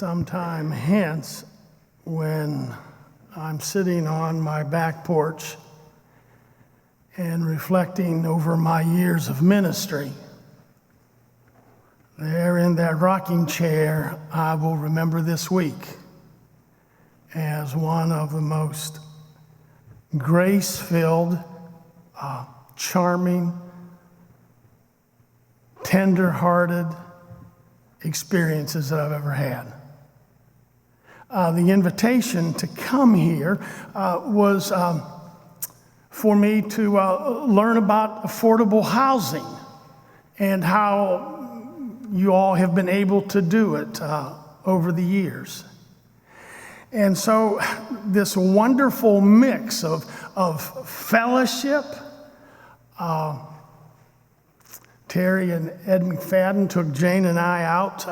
sometime hence, when I'm sitting on my back porch and reflecting over my years of ministry, there in that rocking chair, I will remember this week as one of the most grace-filled, charming, tender-hearted experiences that I've ever had. The invitation to come here was for me to learn about affordable housing and how you all have been able to do it over the years. And so this wonderful mix of fellowship. Terry and Ed McFadden took Jane and I out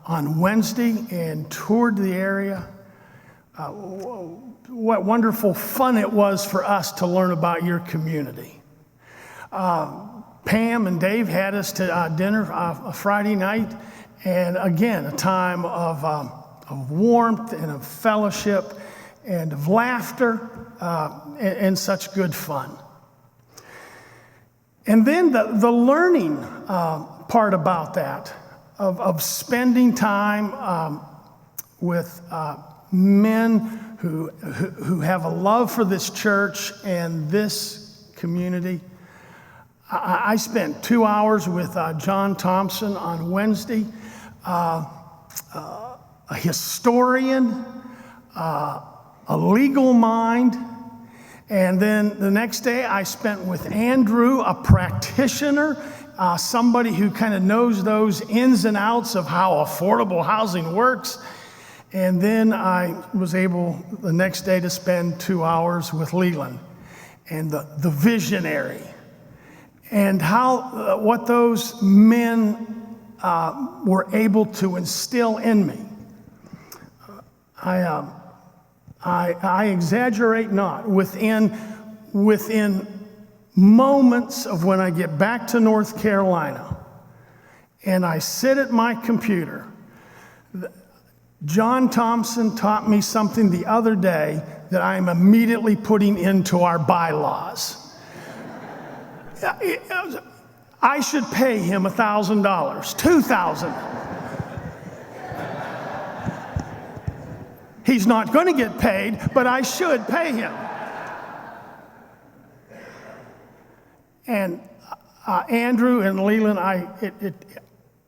on Wednesday and toured the area. What wonderful fun it was for us to learn about your community. Pam and Dave had us to dinner Friday night, and again, a time of warmth and of fellowship and of laughter and such good fun. And then the learning part about that, of spending time with men who have a love for this church and this community. I spent 2 hours with John Thompson on Wednesday, a historian, a legal mind. And then the next day I spent with Andrew, a practitioner, somebody who kind of knows those ins and outs of how affordable housing works. And then I was able the next day to spend 2 hours with Leland and the visionary, and how what those men were able to instill in me. I exaggerate not. Within moments of when I get back to North Carolina and I sit at my computer, John Thompson taught me something the other day that I am immediately putting into our bylaws. I should pay him $1,000, $2,000. He's not going to get paid, but I should pay him. And Andrew and Leland, I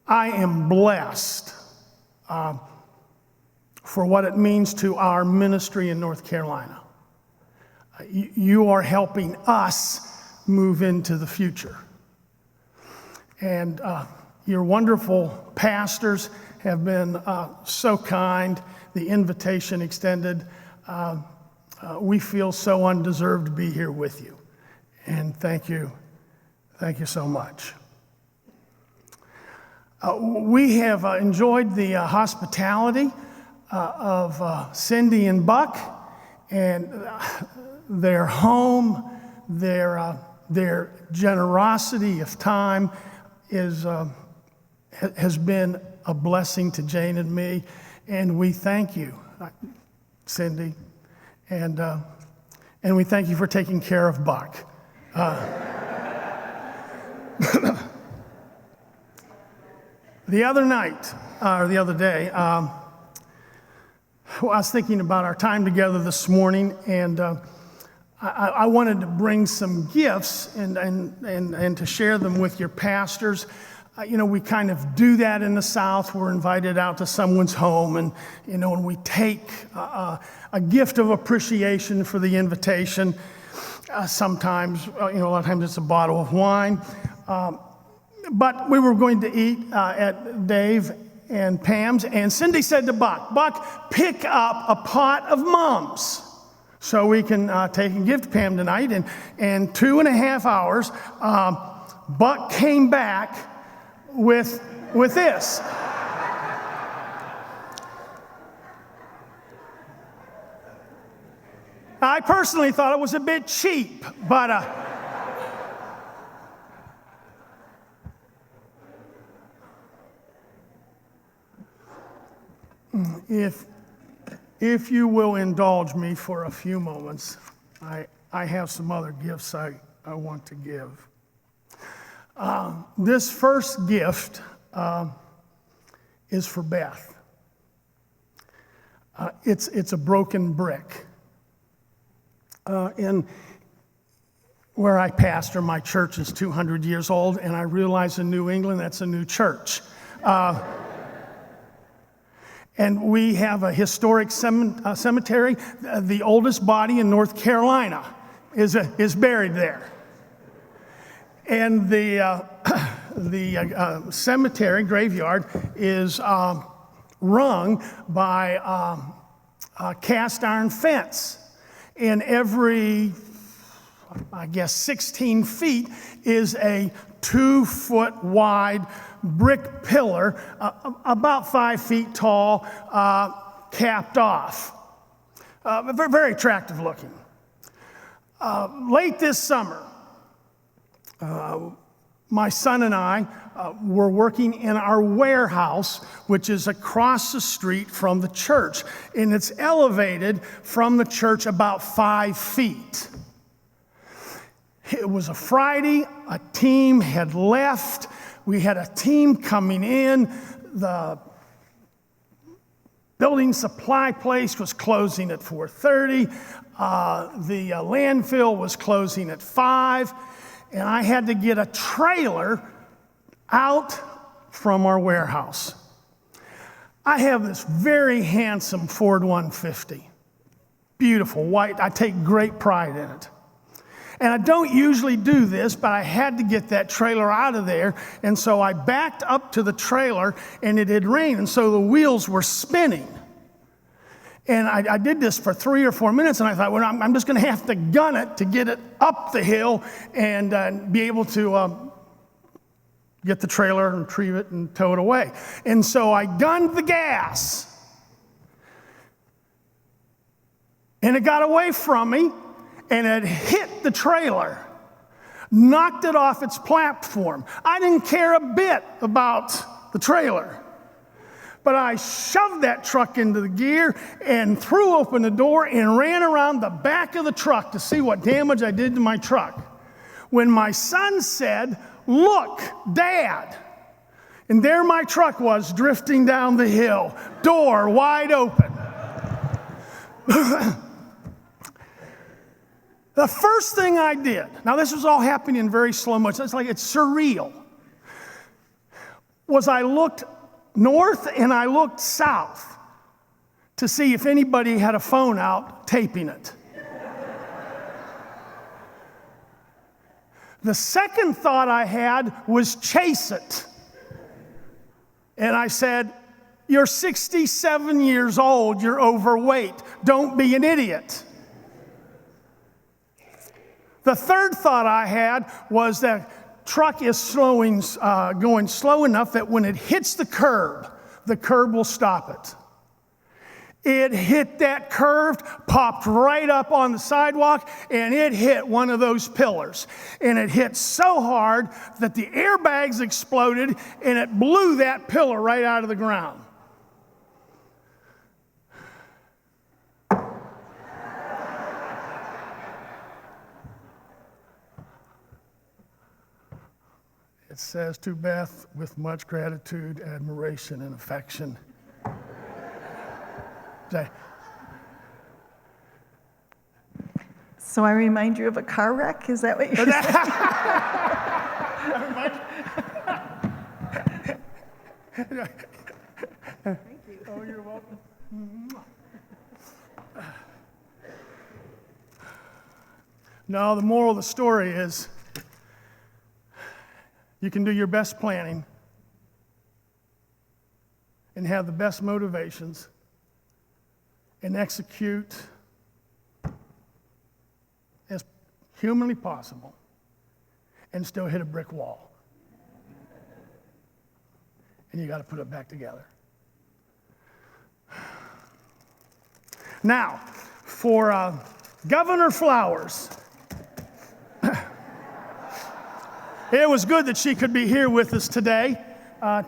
am blessed for what it means to our ministry in North Carolina. You are helping us move into the future. And your wonderful pastors have been so kind. The invitation extended. We feel so undeserved to be here with you. And thank you. Thank you so much. We have enjoyed the hospitality of Cindy and Buck, and their home, their generosity of time has been a blessing to Jane and me. And we thank you, Cindy, and we thank you for taking care of Buck. The other night, or the other day, I was thinking about our time together this morning, and I wanted to bring some gifts and to share them with your pastors. We kind of do that in the South. We're invited out to someone's home, and and we take a gift of appreciation for the invitation. Sometimes, a lot of times it's a bottle of wine. But we were going to eat at Dave and Pam's, and Cindy said to Buck, pick up a pot of Mums so we can take and give to Pam tonight. And 2.5 hours, Buck came back with this. I personally thought it was a bit cheap, but If you will indulge me for a few moments, I have some other gifts I want to give. This first gift is for Beth. It's a broken brick. And where I pastor, my church is 200 years old, and I realize in New England that's a new church. And we have a historic cemetery. The oldest body in North Carolina is buried there. And the cemetery graveyard is rung by a cast iron fence. And every, I guess, 16 feet is a 2-foot wide brick pillar, about 5 feet tall, capped off. Very, very attractive looking. Late this summer, my son and I were working in our warehouse, which is across the street from the church. And it's elevated from the church about 5 feet. It was a Friday, a team had left. We had a team coming in. The building supply place was closing at 4:30. The landfill was closing at 5. And I had to get a trailer out from our warehouse. I have this very handsome Ford 150. Beautiful, white. I take great pride in it. And I don't usually do this, but I had to get that trailer out of there. And so I backed up to the trailer, and it had rained, and so the wheels were spinning. And I did this for 3 or 4 minutes, and I thought, well, I'm just going to have to gun it to get it up the hill and be able to get the trailer and retrieve it and tow it away. And so I gunned the gas. And it got away from me, and it hit the trailer, knocked it off its platform. I didn't care a bit about the trailer. But I shoved that truck into the gear and threw open the door and ran around the back of the truck to see what damage I did to my truck. When my son said, "Look, Dad," and there my truck was drifting down the hill, door wide open. The first thing I did, now this was all happening in very slow motion, it's surreal, was I looked north and I looked south to see if anybody had a phone out taping it. The second thought I had was chase it. And I said, "You're 67 years old, you're overweight. Don't be an idiot." The third thought I had was that truck is going slow enough that when it hits the curb will stop it. It hit that curve, popped right up on the sidewalk, and it hit one of those pillars. And it hit so hard that the airbags exploded, and it blew that pillar right out of the ground. It says to Beth, with much gratitude, admiration, and affection. So I remind you of a car wreck? Is that what you're saying? Thank you. Oh, you're welcome. No, the moral of the story is you can do your best planning and have the best motivations and execute as humanly possible and still hit a brick wall. And you got to put it back together. Now, for Governor Flowers, it was good that she could be here with us today,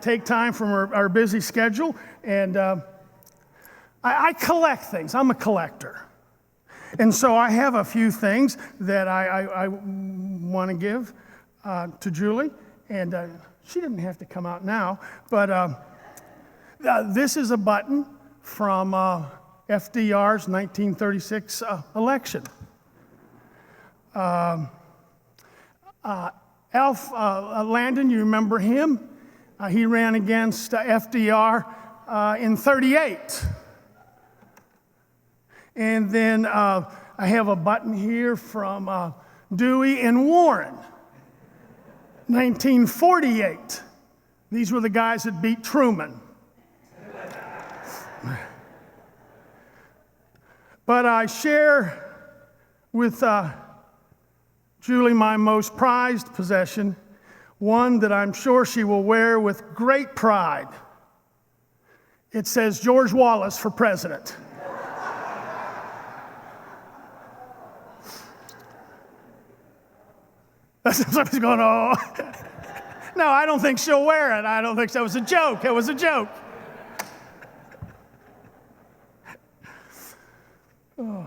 take time from our busy schedule, and I collect things. I'm a collector. And so I have a few things that I want to give to Julie. And she didn't have to come out now. But this is a button from FDR's 1936 election. Alf Landon, you remember him? He ran against FDR in 38. And then I have a button here from Dewey and Warren, 1948. These were the guys that beat Truman. But I share with Julie my most prized possession, one that I'm sure she will wear with great pride. It says George Wallace for president. Somebody's going, oh. No, I don't think she'll wear it. I don't think so. It was a joke. It was a joke. Oh.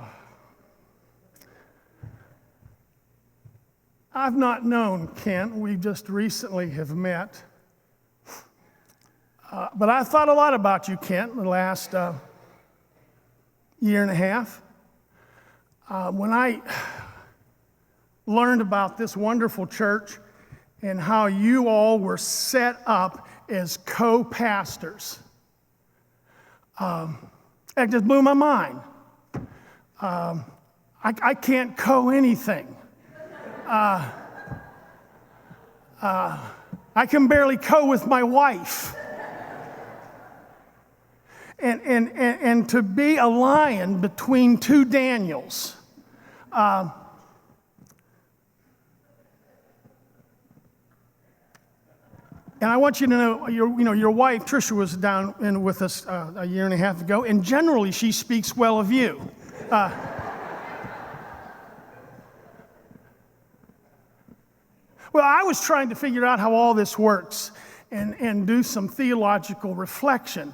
I've not known Kent. We just recently have met. But I thought a lot about you, Kent, in the last year and a half. When I learned about this wonderful church and how you all were set up as co-pastors, it just blew my mind. I can't co-anything. I can barely co with my wife. And to be a lion between two Daniels. And I want you to know, your wife, Tricia, was down in with us a year and a half ago, and generally she speaks well of you. Well, I was trying to figure out how all this works and do some theological reflection.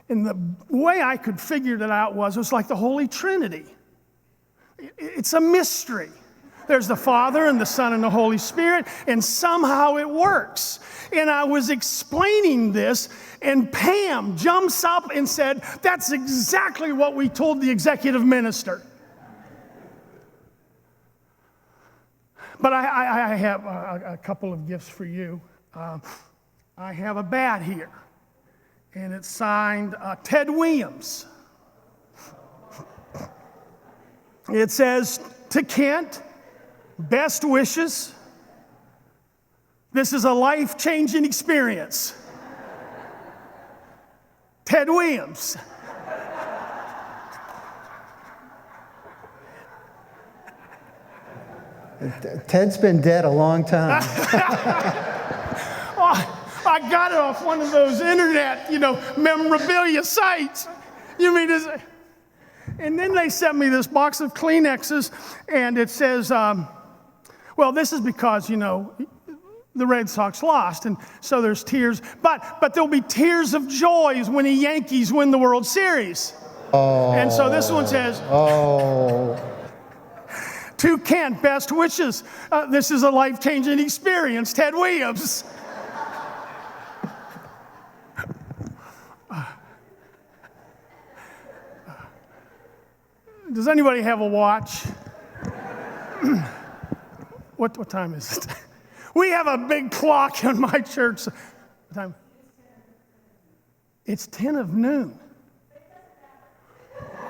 And the way I could figure it out it was like the Holy Trinity. It's a mystery. There's the Father and the Son and the Holy Spirit, and somehow it works. And I was explaining this, and Pam jumps up and said, that's exactly what we told the executive minister. But I have a couple of gifts for you. I have a bat here, and it's signed Ted Williams. It says, to Kent, best wishes. This is a life-changing experience. Ted Williams. Ted's been dead a long time. I got it off one of those internet, memorabilia sites. And then they sent me this box of Kleenexes, and it says, well, this is because, the Red Sox lost, and so there's tears. But there'll be tears of joy when the Yankees win the World Series. Oh. And so this one says, to Kent, best wishes. This is a life-changing experience. Ted Williams. Does anybody have a watch? What time is it? We have a big clock in my church. What time? It's 10 of noon.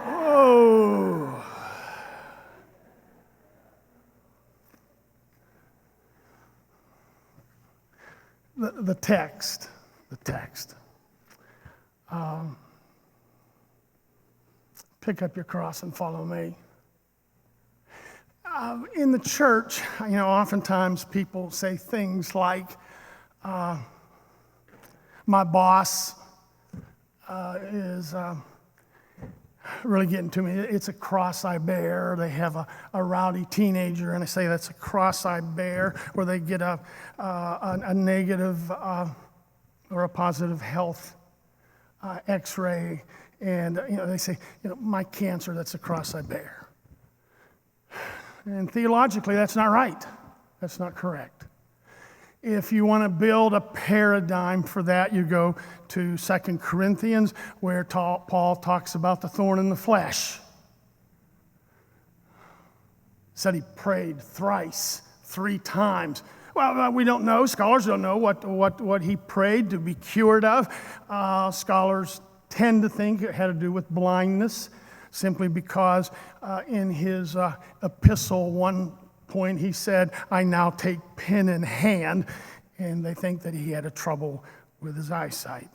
Oh. The text. Pick up your cross and follow me. In the church, oftentimes people say things like, my boss is really getting to me. It's a cross I bear. They have a rowdy teenager, and I say that's a cross I bear, or they get a negative or a positive health x-ray, and they say, my cancer, that's the cross I bear. And theologically, that's not right. That's not correct. If you want to build a paradigm for that, you go to 2 Corinthians, where Paul talks about the thorn in the flesh. Said he prayed thrice, 3 times. Well, we don't know. Scholars don't know what he prayed to be cured of. Scholars tend to think it had to do with blindness, simply because in his epistle, one point he said, I now take pen in hand, and they think that he had a trouble with his eyesight.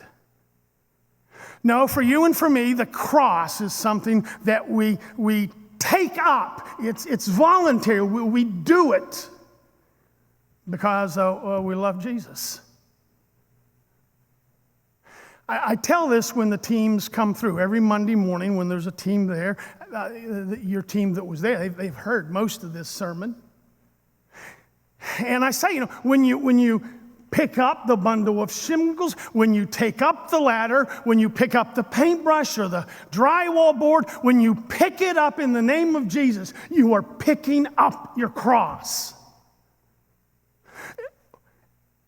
No, for you and for me, the cross is something that we take up. It's voluntary. We do it because we love Jesus. I tell this when the teams come through. Every Monday morning when there's a team there, your team that was there, they've heard most of this sermon. And I say, when you pick up the bundle of shingles, when you take up the ladder, when you pick up the paintbrush or the drywall board, when you pick it up in the name of Jesus, you are picking up your cross.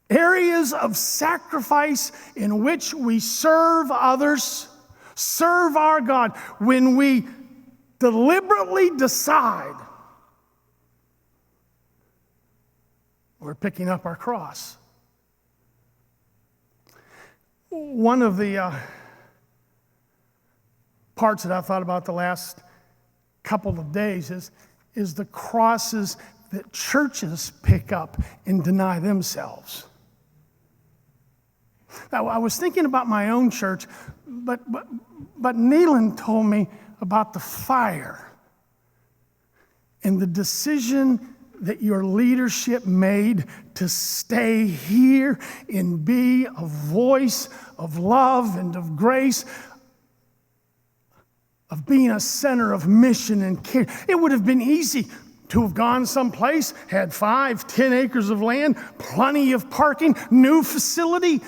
Areas of sacrifice in which we serve others, serve our God, when we deliberately decide we're picking up our cross. One of the parts that I've thought about the last couple of days is the crosses that churches pick up and deny themselves. Now, I was thinking about my own church, but Neelan told me about the fire and the decision that your leadership made to stay here and be a voice of love and of grace, of being a center of mission and care. It would have been easy to have gone someplace, had 5-10 acres of land, plenty of parking, new facility,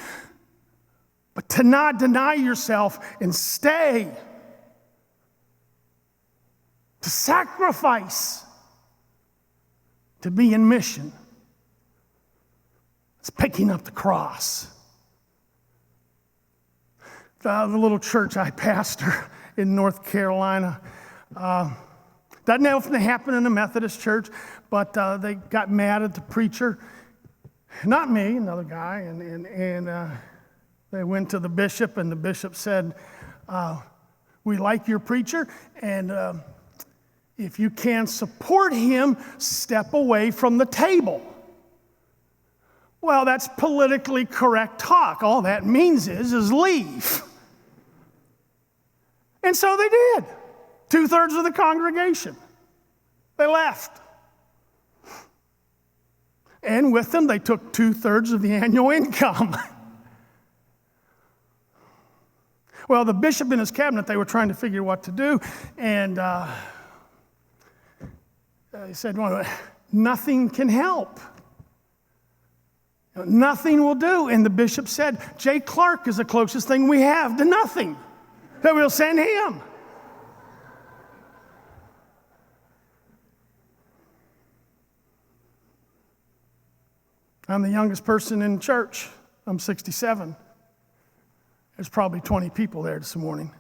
but to not deny yourself and stay, to sacrifice, to be in mission. It's picking up the cross. The little church I pastor in North Carolina, doesn't often happen in a Methodist church, but they got mad at the preacher, not me, another guy, and they went to the bishop, and the bishop said, we like your preacher, and if you can't support him, step away from the table. Well, that's politically correct talk. All that means is leave. And so they did. 2/3 of the congregation. They left. And with them, they took 2/3 of the annual income. Well, the bishop and his cabinet, they were trying to figure what to do, and he said, well, nothing can help. Nothing will do. And the bishop said, Jay Clark is the closest thing we have to nothing. That we'll send him. I'm the youngest person in church. I'm 67. There's probably 20 people there this morning.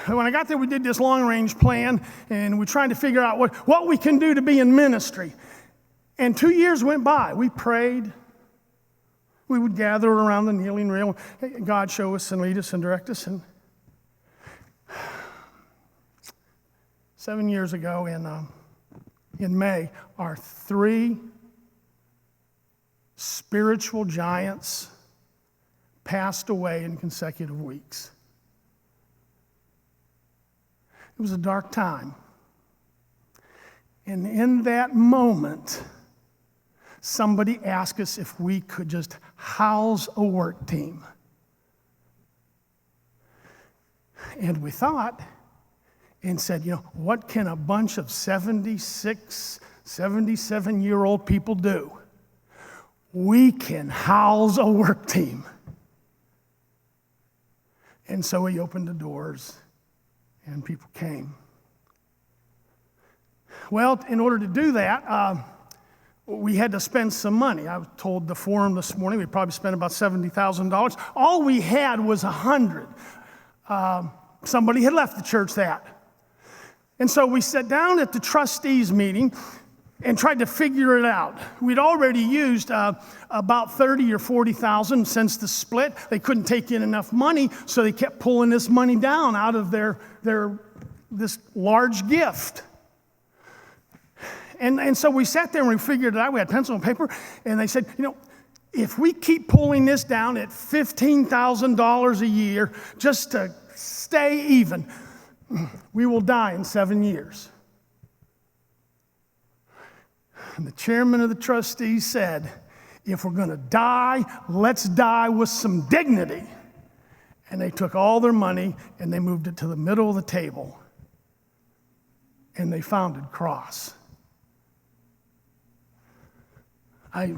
When I got there, we did this long-range plan, and we tried to figure out what we can do to be in ministry. And 2 years went by. We prayed. We would gather around the kneeling rail. God show us and lead us and direct us. And 7 years ago in May, our 3 spiritual giants passed away in consecutive weeks. It was a dark time. And in that moment, somebody asked us if we could just house a work team. And we thought and said, what can a bunch of 76, 77-year-old people do? We can house a work team. And so he opened the doors, and people came. Well, in order to do that, we had to spend some money. I was told the forum this morning we probably spent about $70,000. All we had was $100. Somebody had left the church that. And so we sat down at the trustees meeting and tried to figure it out. We'd already used about 30 or 40,000 since the split. They couldn't take in enough money, so they kept pulling this money down out of this large gift. And so we sat there and we figured it out. We had pencil and paper, and they said, if we keep pulling this down at $15,000 a year just to stay even, we will die in 7 years. And the chairman of the trustees said, if we're going to die, let's die with some dignity. And they took all their money and they moved it to the middle of the table. And they founded Cross. I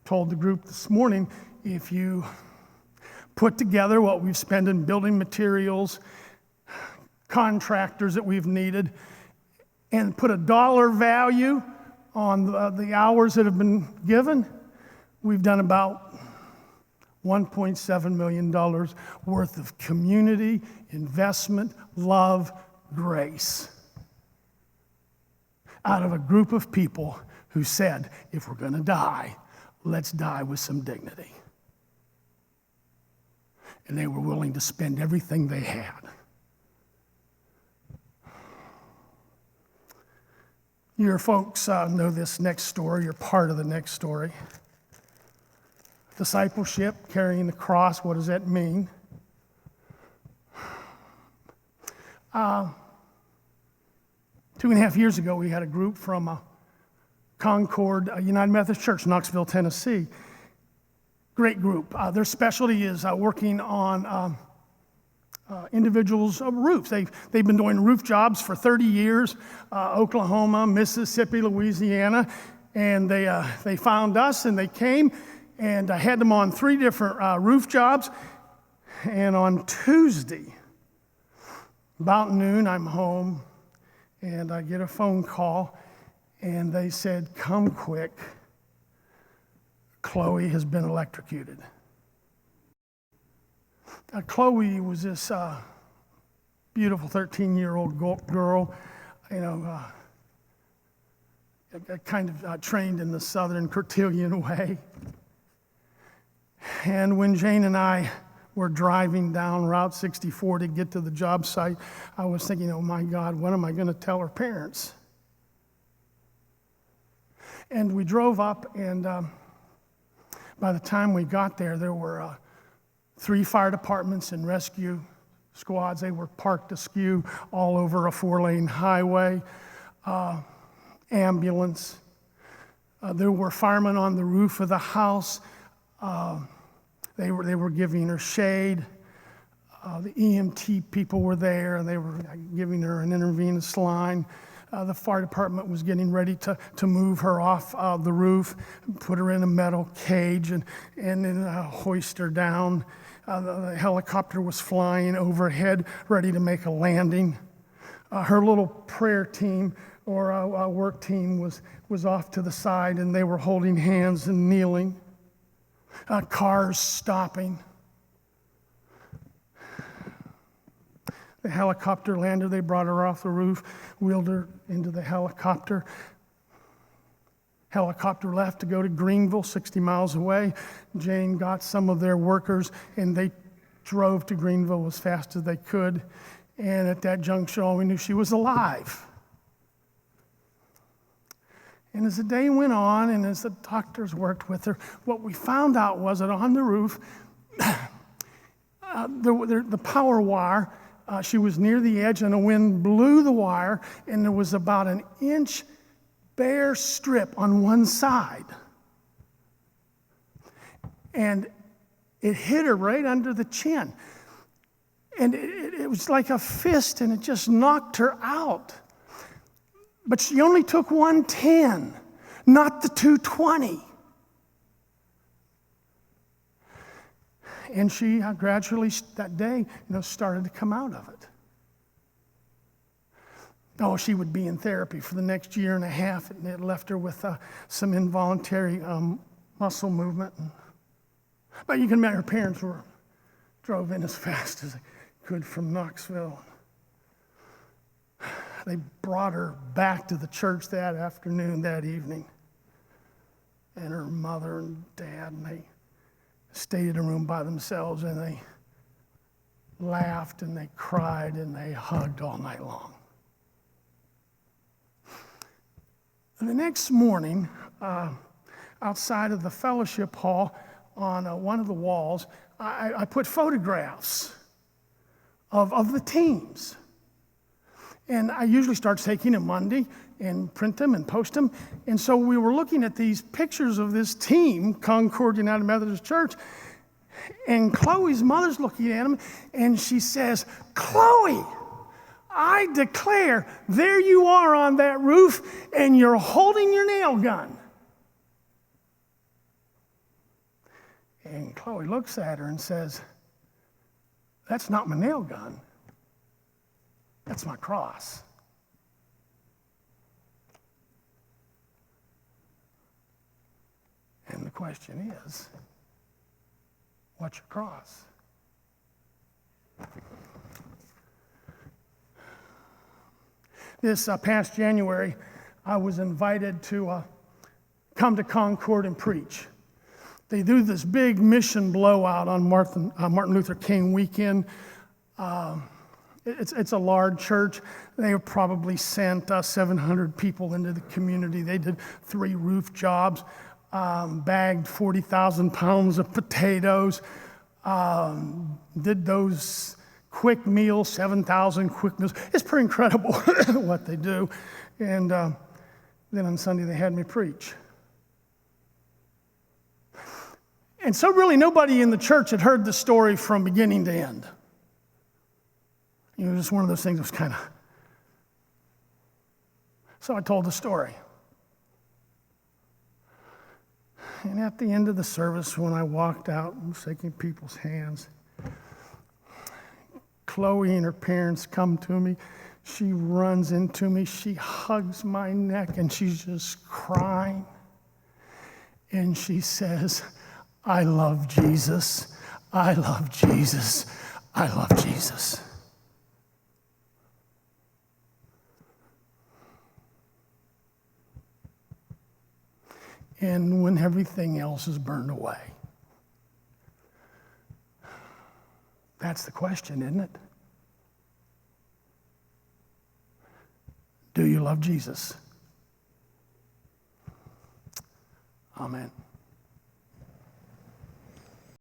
told the group this morning, if you put together what we've spent in building materials, contractors that we've needed, and put a dollar value on the hours that have been given, we've done about $1.7 million worth of community, investment, love, grace out of a group of people who said, if we're going to die, let's die with some dignity. And they were willing to spend everything they had. Your folks know this next story. You're part of the next story. Discipleship, carrying the cross, what does that mean? 2.5 years ago, we had a group from Concord United Methodist Church, Knoxville, Tennessee. Great group. Their specialty is working on individuals' roofs. They've been doing roof jobs for 30 years, Oklahoma, Mississippi, Louisiana, and they found us and they came, and I had them on 3 different roof jobs. And on Tuesday, about noon, I'm home, and I get a phone call, and they said, come quick, Chloe has been electrocuted. Chloe was this beautiful 13-year-old girl, kind of trained in the Southern Cotillion way. And when Jane and I were driving down Route 64 to get to the job site, I was thinking, oh my God, what am I going to tell her parents? And we drove up, and by the time we got there, there were 3 fire departments and rescue squads. They were parked askew all over a 4-lane highway. Ambulance. There were firemen on the roof of the house. They were giving her shade. The EMT people were there, and they were giving her an intravenous line. The fire department was getting ready to move her off the roof, put her in a metal cage, and then hoist her down. The helicopter was flying overhead, ready to make a landing. Her little prayer team or work team was off to the side, and they were holding hands and kneeling. Cars stopping. The helicopter landed. They brought her off the roof, wheeled her into the helicopter. Helicopter left to go to Greenville, 60 miles away. Jane got some of their workers, and they drove to Greenville as fast as they could. And at that juncture, all we knew, she was alive. And as the day went on, and as the doctors worked with her, what we found out was that on the roof, the power wire, she was near the edge, and the wind blew the wire, and there was about an inch bare strip on one side. And it hit her right under the chin. And it was like a fist, and it just knocked her out. But she only took 110, not the 220. And she gradually, that day, started to come out of it. Oh, she would be in therapy for the next year and a half, and it left her with some involuntary muscle movement. But you can imagine her parents drove in as fast as they could from Knoxville. They brought her back to the church that afternoon, that evening. And her mother and dad, and they stayed in a room by themselves, and they laughed and they cried and they hugged all night long. And the next morning, outside of the fellowship hall, on one of the walls, I put photographs of the teams. And I usually start taking them Monday and print them and post them. And so we were looking at these pictures of this team, Concord United Methodist Church, and Chloe's mother's looking at them, and she says, "Chloe, I declare, there you are on that roof, and you're holding your nail gun." And Chloe looks at her and says, "That's not my nail gun. That's my cross." And the question is, what's your cross? This past January, I was invited to come to Concord and preach. They do this big mission blowout on Martin Luther King weekend. It's a large church. They probably sent 700 people into the community. They did 3 roof jobs, bagged 40,000 pounds of potatoes, did those quick meals, 7,000 quick meals. It's pretty incredible what they do. And then on Sunday they had me preach. And so really nobody in the church had heard the story from beginning to end. It was just one of those things that was kind of... So I told the story. And at the end of the service, when I walked out and was shaking people's hands, Chloe and her parents come to me. She runs into me. She hugs my neck, and she's just crying. And she says, "I love Jesus. I love Jesus. I love Jesus." And when everything else is burned away, that's the question, isn't it? Do you love Jesus? Amen.